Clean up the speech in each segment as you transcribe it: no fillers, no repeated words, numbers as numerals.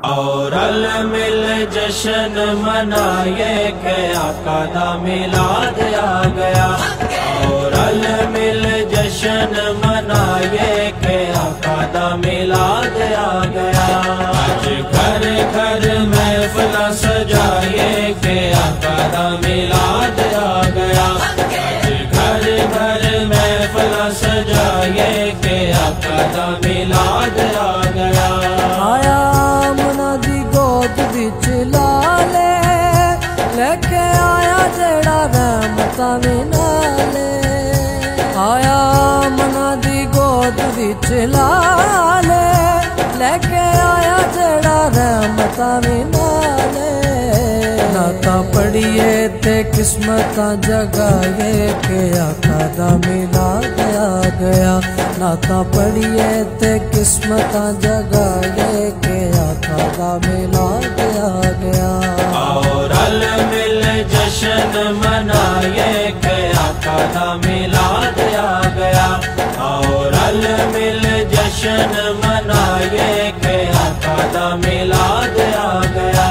اور مل جشن منائے کہ آقا دا میلاد آ گیا، اور مل جشن منائے کہ آقا دا میلاد آ گیا۔ آج گھر گھر محفل سجائے کہ آقا دا میلاد آ گیا، آج گھر گھر محفل سجائے کہ آقا دا میلاد آ گیا۔ آیا منادی گود وچ لالے لے کے آیا جڑا رحمتاں وی نالے، آیا منادی گود وچ لالے لے کے آیا جڑا رحمتاں وی نالے۔ نعتاں پڑھیے تے قسمتاں جگائے کہ آقا دا میلاد آ گیا، نعتاں پڑھیے تے قسمتاں جگائے کہ آقا دا میلاد آ گیا۔ اور مل جشن منائے کہ آقا دا میلاد آ گیا، اور مل جشن منائے کہ آقا دا میلاد آ گیا۔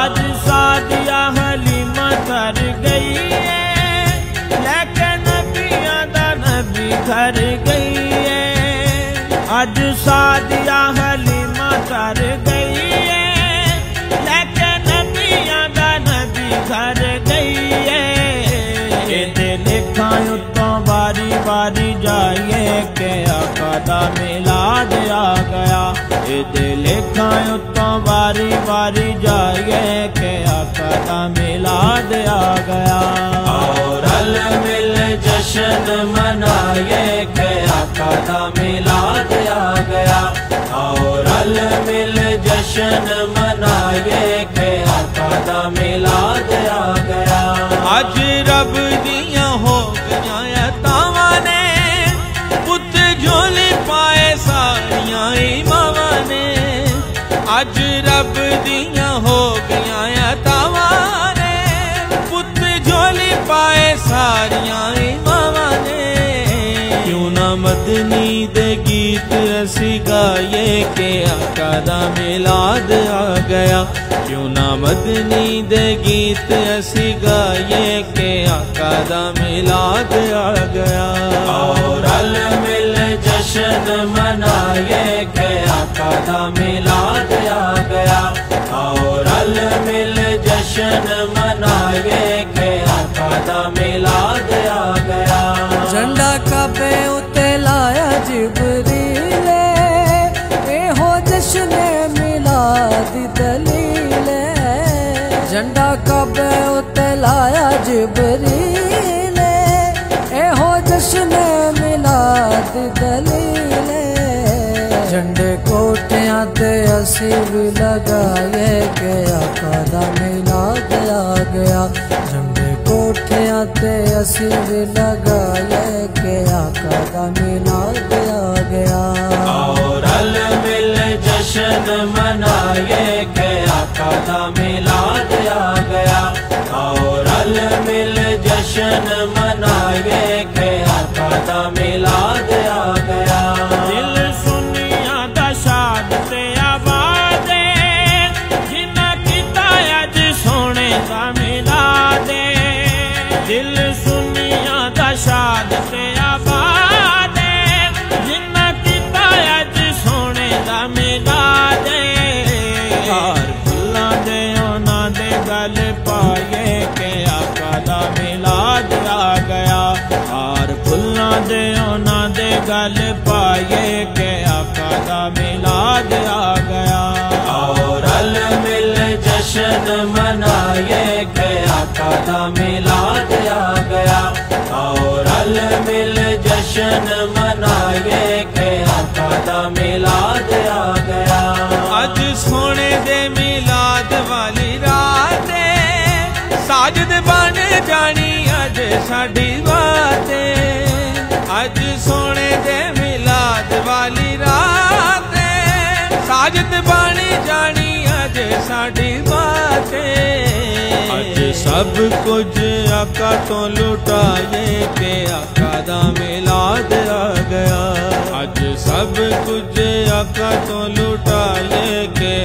آج سعدیہ حلیمہ تر گئی ہے لیکن نبیاں دا نبی گھر گئی ہے، آج سعدیہ حلیمہ تر گئی ہے لیکن نبیاں دا نبی گھر گئی ہے۔ یہ لکھاں اتوں باری باری جائیے کہ آقا دا میلاد آ گیا، یہ لکھاں اتوں باری باری جائیے کہ آقا دا میلاد آ گیا۔ اور مل جشن منائے کہ آقا دا میلاد آ گیا، اور مل جشن منائے کہ آقا دا میلاد آ گیا۔ اج رب دیاں ہو گئیاں تاواں نے، پت جھولی پائے ساریاں ماواں نے، اج رب دیاں ہو گئیاں تاواں نے، پت جھولی پائے ساریاں ماواں نے۔ کیوں نہ مدنی دے گیت اسی گائیے کہ آقا دا میلاد آ گیا، کیوں نہ مدنی دے گیت اسی گائیے کہ آقا دا میلاد آ گیا۔ اور مل جشن منائے کہ آقا دا میلاد آ گیا، اور مل جشن منائے کہ آقا دا میلاد آ گیا۔ جھنڈا کعبے اتے لایا جبریل، اے ہو جشن میلاد دی دلیل، جھنڈا کعبے اتے لایا جبریل، اے ہو جشن میلاد دی دلیل۔ جھنڈے کوٹیاں تے اسی بھی لگائے کہ آقا دا میلاد آ گیا، جھنڈے کوٹیاں تے اسی بھی لگائے کہ آقا دا میلاد آ گیا۔ اور مل جشن منائے کہ آقا دا میلاد آ گیا، اور مل جشن منائے کہ آقا دا میلاد آ گیا۔ دل سنیاں دا شاد تے آباد جنہاں کیتا اج سونے دا میلاد، دل سنیاں دا شاد تے آباد جنہاں کیتا اج سونے دا میلاد۔ ہار پھلاں دے انہاں دے گل پائے کہ آقا دا میلاد آ گیا، ہار پھلاں دے انہاں دے گل پائے کہ آقا دا میلاد آ گیا۔ اور مل جشن منائے کہ آقا دا میلاد آ گیا، اور مل جشن منائے کہ آقا دا میلاد آ گیا۔ اج سونے دے میلاد والی رات ساجد بن جانی اج ساڈی بات، اج سونے دے میلاد والی رات ساجد بن جانی اج ساڈی بات۔ اج سب کچھ آقا تو لٹائے کہ آقا دا میلاد آ گیا، اج سب کچھ آقا تو لٹائے کہ